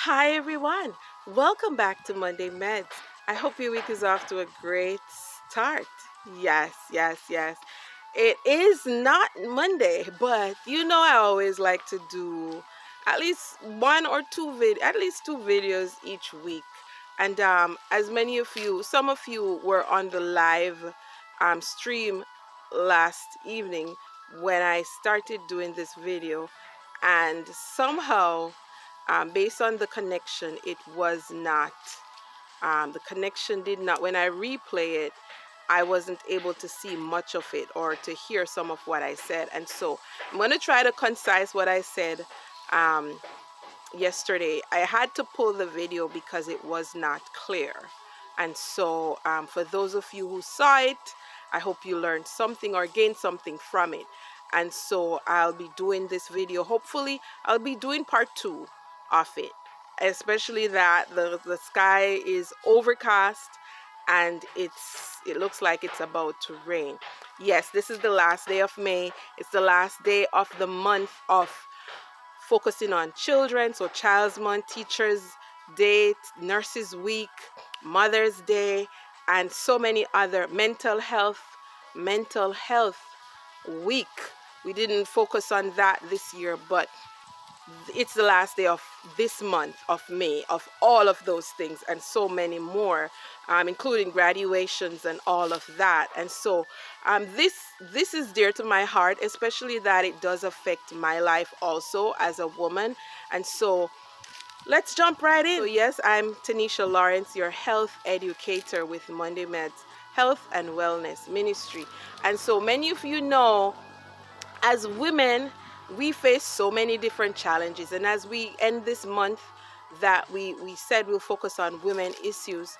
Hi everyone, welcome back to Monday Meds. I hope your week is off to a great start. Yes, yes, yes. It is not Monday, but I always like to do at least at least two videos each week. And as many of you, some of you were on the live stream last evening when I started doing this video, and somehow based on the connection, it was not. The connection did not. When I replay it, I wasn't able to see much of it or to hear some of what I said. And so I'm going to try to concise what I said um, yesterday. I had to pull the video because it was not clear. And so for those of you who saw it, I hope you learned something or gained something from it. And so I'll be doing this video. Hopefully, I'll be doing part 2 of it, especially that the sky is overcast and it looks like it's about to rain. Yes, this is the last day of May. It's the last day of the month of focusing on children. So Child's Month, Teachers Day, Nurses Week, Mother's Day, and so many other mental health week. We didn't focus on that this year, but it's the last day of this month of May, of all of those things and so many more, including graduations and all of that. And so this is dear to my heart, especially that it does affect my life also as a woman. And so let's jump right in. So yes, I'm Tanisha Lawrence, your health educator with Monday Meds Health and Wellness Ministry. And so many of you know, as women, we face so many different challenges. And as we end this month that we said we'll focus on women issues,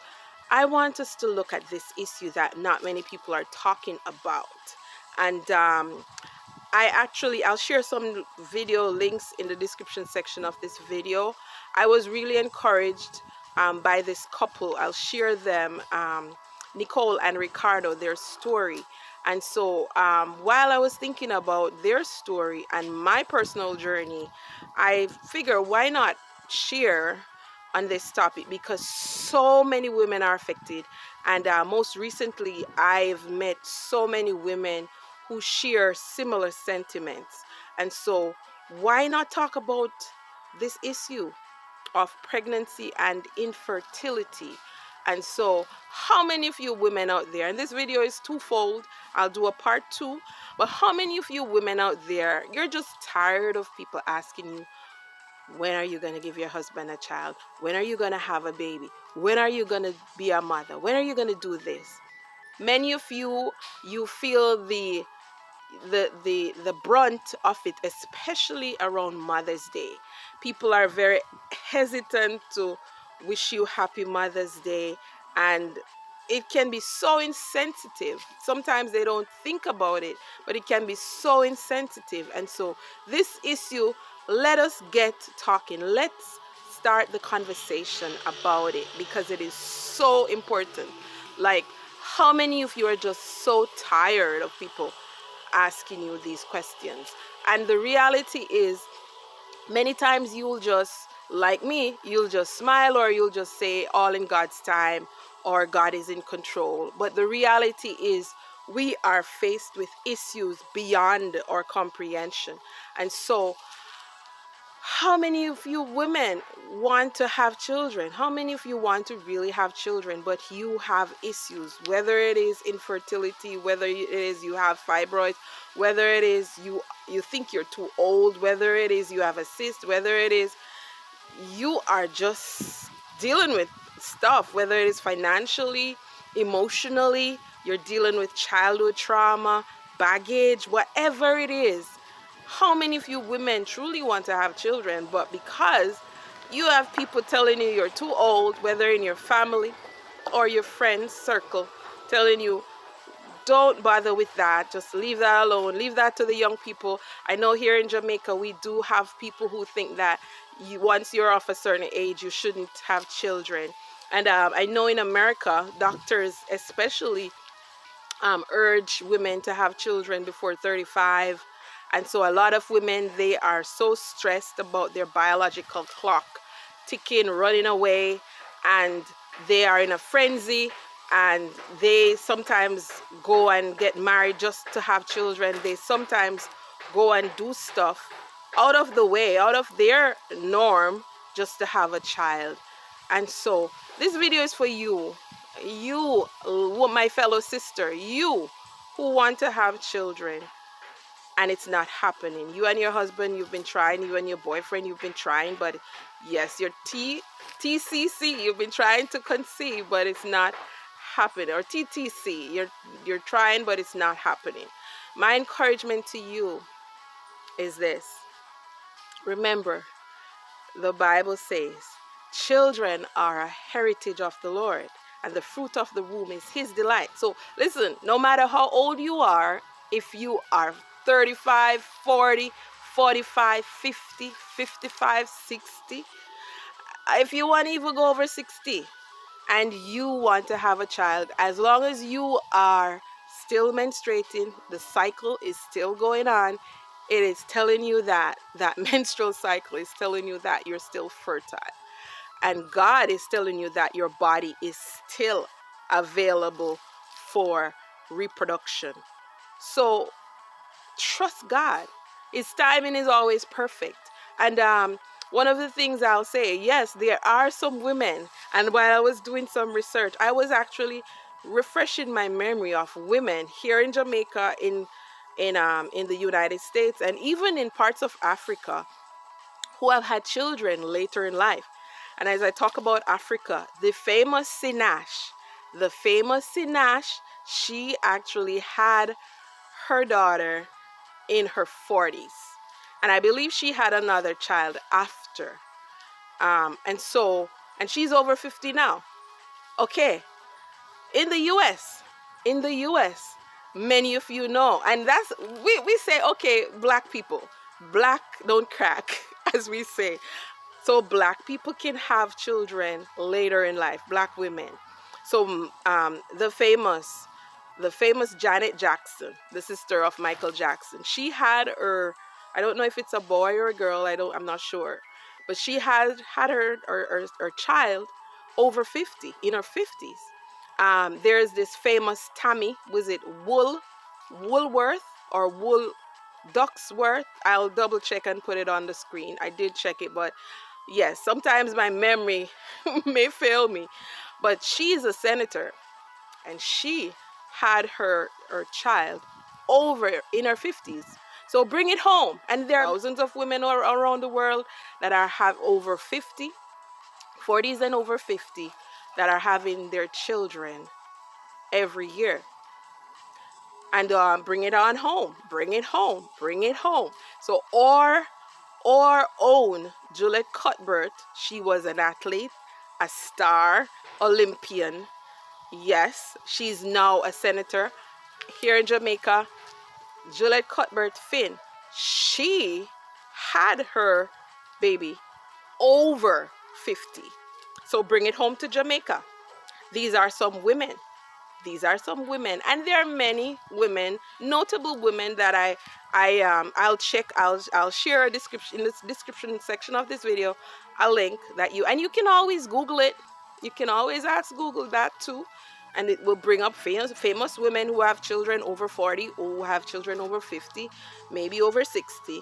I want us to look at this issue that not many people are talking about. And I'll share some video links in the description section of this video. I was really encouraged by this couple. I'll share them, Nicole and Ricardo, their story. And so while I was thinking about their story and my personal journey, I figure why not share on this topic, because so many women are affected. And most recently, I've met so many women who share similar sentiments. And so why not talk about this issue of pregnancy and infertility? And so how many of you women out there, and this video is twofold, I'll do a part 2, but how many of you women out there, you're just tired of people asking you, when are you going to give your husband a child? When are you going to have a baby? When are you going to be a mother? When are you going to do this? Many of you feel the brunt of it, especially around Mother's Day. People are very hesitant to wish you happy Mother's Day, and it can be so insensitive. Sometimes they don't think about it, but it can be so insensitive. And so this issue, let us get talking. Let's start the conversation about it, because it is so important. Like, how many of you are just so tired of people asking you these questions? And the reality is, many times you'll just, like me, you'll just smile, or you'll just say all in God's time, or God is in control. But the reality is, we are faced with issues beyond our comprehension. And so how many of you women want to have children? How many of you want to really have children, but you have issues, whether it is infertility, whether it is you have fibroids, whether it is you think you're too old, whether it is you have a cyst, whether it is you are just dealing with stuff, whether it is financially, emotionally, you're dealing with childhood trauma, baggage, whatever it is. How many of you women truly want to have children, but because you have people telling you you're too old, whether in your family or your friends circle, telling you, don't bother with that, just leave that alone, leave that to the young people. I know here in Jamaica we do have people who think that once you're of a certain age you shouldn't have children. And I know in America doctors especially urge women to have children before 35. And so a lot of women, they are so stressed about their biological clock ticking, running away, and they are in a frenzy, and they sometimes go and get married just to have children. They sometimes go and do stuff out of the way, out of their norm, just to have a child. And so this video is for you, my fellow sister, you who want to have children and it's not happening. You and your husband, you've been trying. You and your boyfriend, you've been trying. But yes, your TCC, you've been trying to conceive, but it's not happening. Or TTC, you're trying, but it's not happening. My encouragement to you is this. Remember, the Bible says, children are a heritage of the Lord, and the fruit of the womb is his delight. So listen, no matter how old you are, if you are 35, 40, 45, 50, 55, 60, if you want to even go over 60 and you want to have a child, as long as you are still menstruating, the cycle is still going on, it is telling you that menstrual cycle is telling you that you're still fertile. And God is telling you that your body is still available for reproduction. So trust God. His timing is always perfect. And one of the things I'll say, yes, there are some women, and while I was doing some research, I was actually refreshing my memory of women here in Jamaica, in the United States, and even in parts of Africa, who have had children later in life. And as I talk about Africa, the famous Sinash, she actually had her daughter in her 40s. And I believe she had another child after. And she's over 50 now. Okay. In the US, many of you know, and that's, we say, okay, black people, black don't crack, as we say. So black people can have children later in life, black women. So the famous Janet Jackson, the sister of Michael Jackson, she had her, I don't know if it's a boy or a girl, I'm not sure, but she had her child over 50, in her 50s. There's this famous Tammy, was it Woolworth or Ducksworth? I'll double check and put it on the screen. I did check it, but yes, sometimes my memory may fail me. But she's a senator, and she had her child over in her 50s. So bring it home. And there are thousands of women around the world that have over 50, 40s and over 50, that are having their children every year. And bring it on home, bring it home, bring it home. So our own Juliet Cuthbert, she was an athlete, a star, Olympian. Yes, she's now a senator here in Jamaica. Juliet Cuthbert Finn, she had her baby over 50. So bring it home to Jamaica. These are some women. And there are many women, notable women, that I'll share a description in the description section of this video, a link that you can always Google it. You can always ask Google that too, and it will bring up famous women who have children over 40, or who have children over 50, maybe over 60.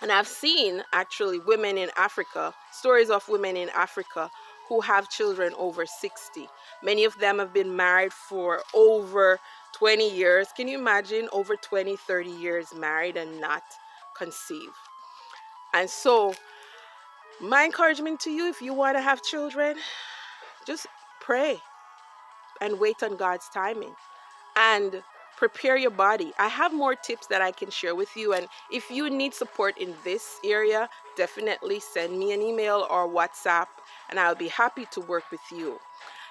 And I've seen actually women in Africa, stories of women in Africa who have children over 60. Many of them have been married for over 20 years. Can you imagine, over 20, 30 years married and not conceive? And so my encouragement to you, if you want to have children, just pray and wait on God's timing. And prepare your body. I have more tips that I can share with you, and if you need support in this area, definitely send me an email or WhatsApp, and I'll be happy to work with you.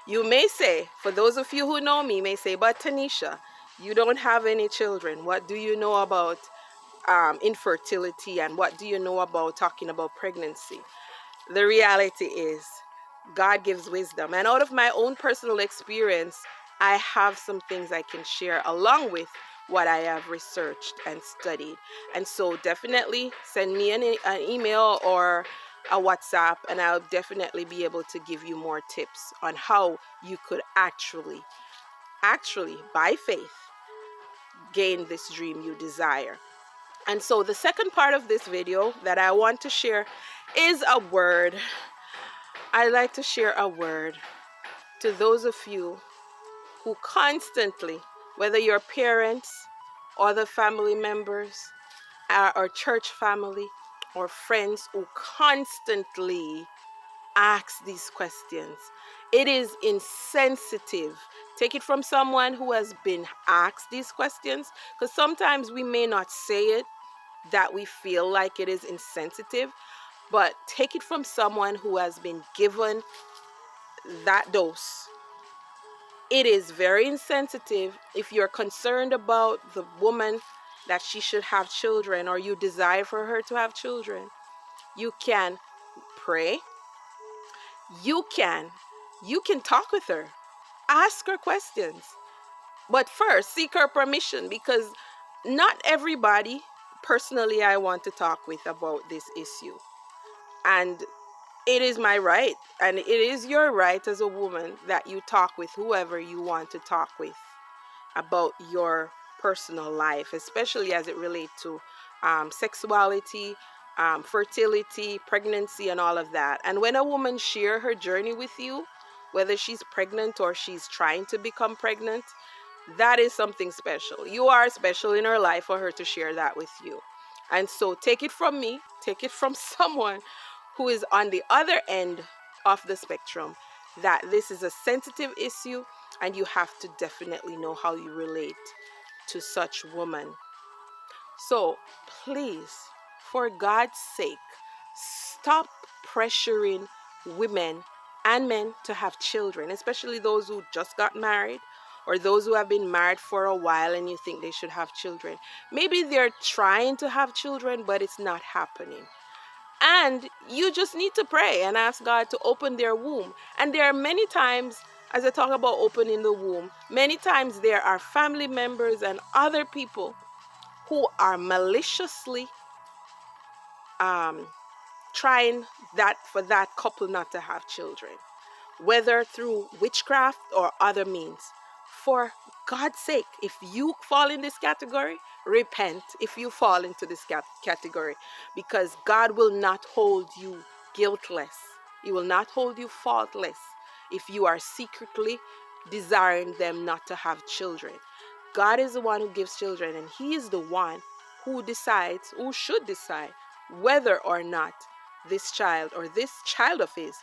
You may say, for those of you who know me, may say, but Tanisha, you don't have any children. What do you know about infertility, and what do you know about talking about pregnancy? The reality is, God gives wisdom, and out of my own personal experience, I have some things I can share along with what I have researched and studied. And so definitely send me an email or a WhatsApp, and I'll definitely be able to give you more tips on how you could actually by faith gain this dream you desire. And so the second part of this video that I want to share is a word. I like to share a word to those of you who constantly, whether your parents, other family members, or church family, or friends who constantly ask these questions. It is insensitive. Take it from someone who has been asked these questions, because sometimes we may not say it that we feel like it is insensitive, but take it from someone who has been given that dose. It is very insensitive. If you're concerned about the woman, that she should have children, or you desire for her to have children, you can pray. You can talk with her, ask her questions, but first seek her permission, because not everybody personally I want to talk with about this issue. And it is my right, and it is your right as a woman, that you talk with whoever you want to talk with about your personal life, especially as it relates to sexuality, fertility, pregnancy, and all of that. And when a woman shares her journey with you, whether she's pregnant or she's trying to become pregnant, that is something special. You are special in her life for her to share that with you. And so take it from me, take it from someone who is on the other end of the spectrum, that this is a sensitive issue, and you have to definitely know how you relate to such woman. So please, for God's sake, stop pressuring women and men to have children, especially those who just got married, or those who have been married for a while and you think they should have children. Maybe they're trying to have children, but it's not happening. And you just need to pray and ask God to open their womb. And there are many times, as I talk about opening the womb, many times there are family members and other people who are maliciously trying that for that couple not to have children, whether through witchcraft or other means. For God's sake, if you fall in this category, repent if you fall into this category, because God will not hold you guiltless. He will not hold you faultless if you are secretly desiring them not to have children. God is the one who gives children, and He is the one who decides, who should decide, whether or not this child or this child of his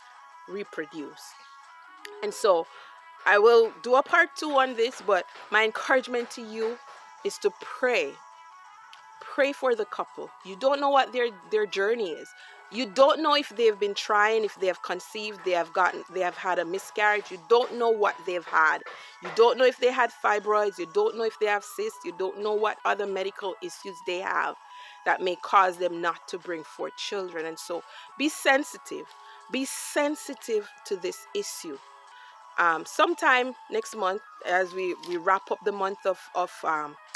reproduce. And so I will do a part 2 on this, but my encouragement to you is to pray. Pray for the couple. You don't know what their journey is. You don't know if they've been trying, if they have conceived, they have had a miscarriage. You don't know what they've had. You don't know if they had fibroids. You don't know if they have cysts. You don't know what other medical issues they have that may cause them not to bring forth children. And so be sensitive. Be sensitive to this issue. Sometime next month, as we wrap up the month of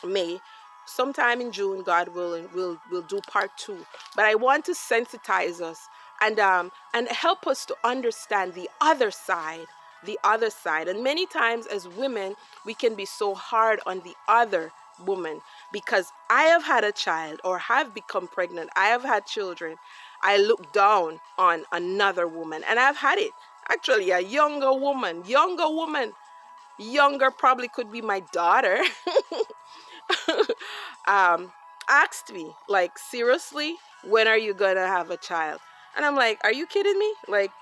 May, sometime in June, God will do part 2. But I want to sensitize us and help us to understand the other side. And many times as women, we can be so hard on the other woman, because I have had a child or have become pregnant, I have had children. I look down on another woman, and I've had it. Actually, a younger woman, younger probably could be my daughter, asked me, like, seriously, when are you gonna have a child? And I'm like, are you kidding me? Like,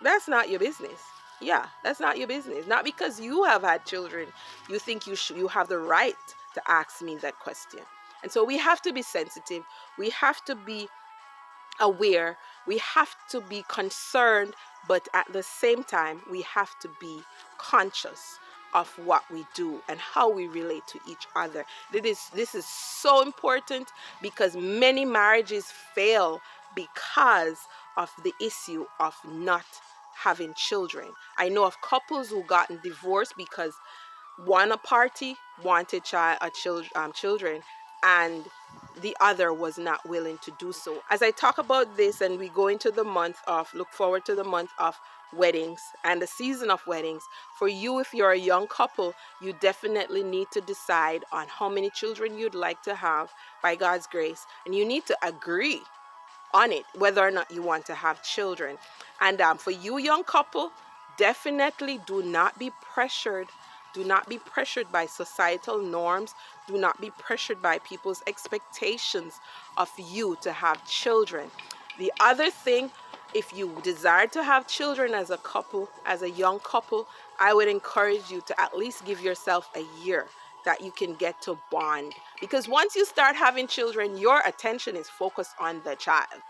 that's not your business. Yeah, that's not your business. Not because you have had children, you think you have the right to ask me that question. And so we have to be sensitive. We have to be aware. We have to be concerned, but at the same time, we have to be conscious of what we do and how we relate to each other. This is so important, because many marriages fail because of the issue of not having children. I know of couples who gotten divorced because one party wanted children, and the other was not willing to do so. As I talk about this and we go into the month of, look forward to the month of weddings and the season of weddings, for you, if you're a young couple, you definitely need to decide on how many children you'd like to have by God's grace. And you need to agree on it, whether or not you want to have children. And for you, young couple, definitely do not be pressured. Do not be pressured by societal norms. Do not be pressured by people's expectations of you to have children. The other thing, if you desire to have children as a couple, as a young couple, I would encourage you to at least give yourself a year that you can get to bond. Because once you start having children, your attention is focused on the child.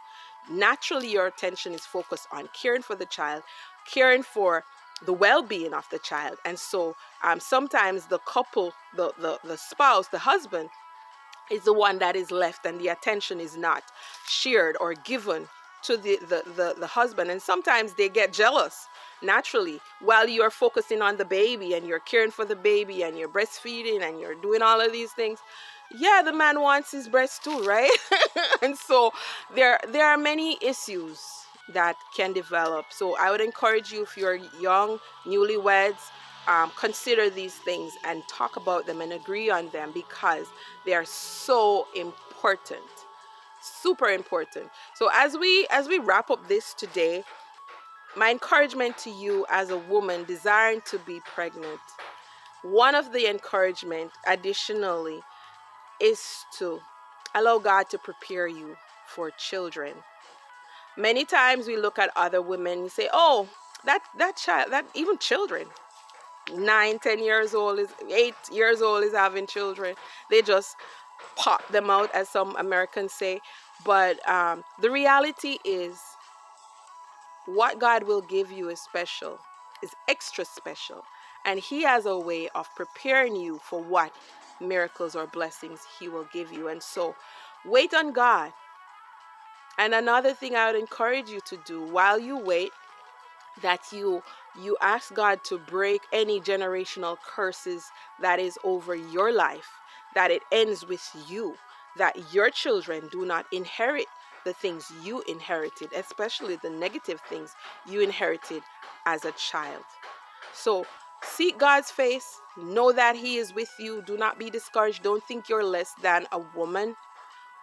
Naturally, your attention is focused on caring for the child, caring for the well-being of the child. And so sometimes the couple, the spouse, the husband, is the one that is left, and the attention is not shared or given to the husband. And sometimes they get jealous naturally while you are focusing on the baby and you're caring for the baby and you're breastfeeding and you're doing all of these things. Yeah, the man wants his breast too, right? And so there are many issues that can develop. So I would encourage you, if you're young, newlyweds, consider these things and talk about them and agree on them, because they are so important, super important. So as we wrap up this today, my encouragement to you as a woman desiring to be pregnant, one of the encouragement additionally is to allow God to prepare you for children. Many times we look at other women and say, oh, that child, that even children, 9, 10 years old, is 8 years old, is having children. They just pop them out, as some Americans say. But the reality is, what God will give you is special, is extra special. And He has a way of preparing you for what miracles or blessings He will give you. And so wait on God. And another thing I would encourage you to do while you wait, that you ask God to break any generational curses that is over your life, that it ends with you, that your children do not inherit the things you inherited, especially the negative things you inherited as a child. So seek God's face, know that He is with you. Do not be discouraged. Don't think you're less than a woman.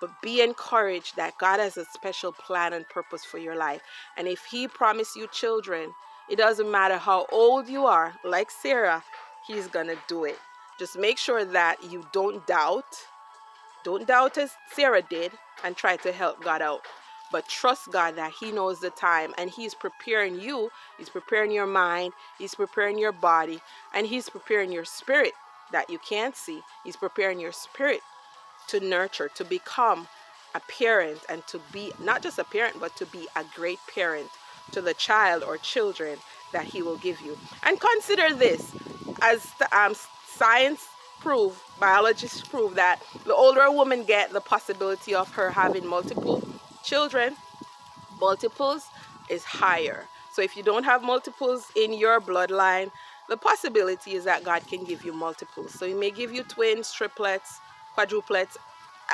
But be encouraged that God has a special plan and purpose for your life. And if He promised you children, it doesn't matter how old you are, like Sarah, He's going to do it. Just make sure that you don't doubt. Don't doubt as Sarah did and try to help God out. But trust God that He knows the time, and He's preparing you. He's preparing your mind. He's preparing your body. And He's preparing your spirit that you can't see. He's preparing your spirit to nurture, to become a parent, and to be not just a parent, but to be a great parent to the child or children that He will give you. And consider this, as science prove, biologists prove, that the older a woman get, the possibility of her having multiple children, multiples, is higher. So if you don't have multiples in your bloodline, the possibility is that God can give you multiples. So He may give you twins, triplets, quadruplets,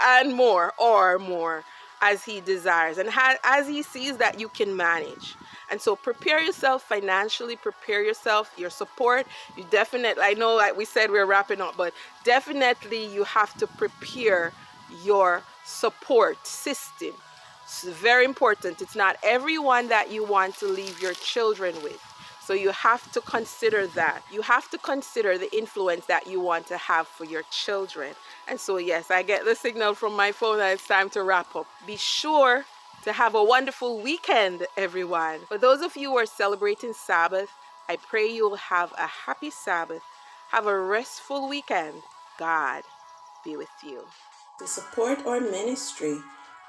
and more, or more, as He desires, and as He sees that you can manage. And so prepare yourself financially, prepare yourself, your support. You definitely, I know, like we said, we're wrapping up, but definitely you have to prepare your support system. It's very important. It's not everyone that you want to leave your children with. So you have to consider that. You have to consider the influence that you want to have for your children. And so, yes, I get the signal from my phone that it's time to wrap up. Be sure to have a wonderful weekend, everyone. For those of you who are celebrating Sabbath, I pray you'll have a happy Sabbath. Have a restful weekend. God be with you. To support our ministry,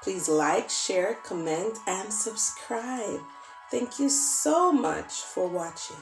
please like, share, comment, and subscribe. Thank you so much for watching.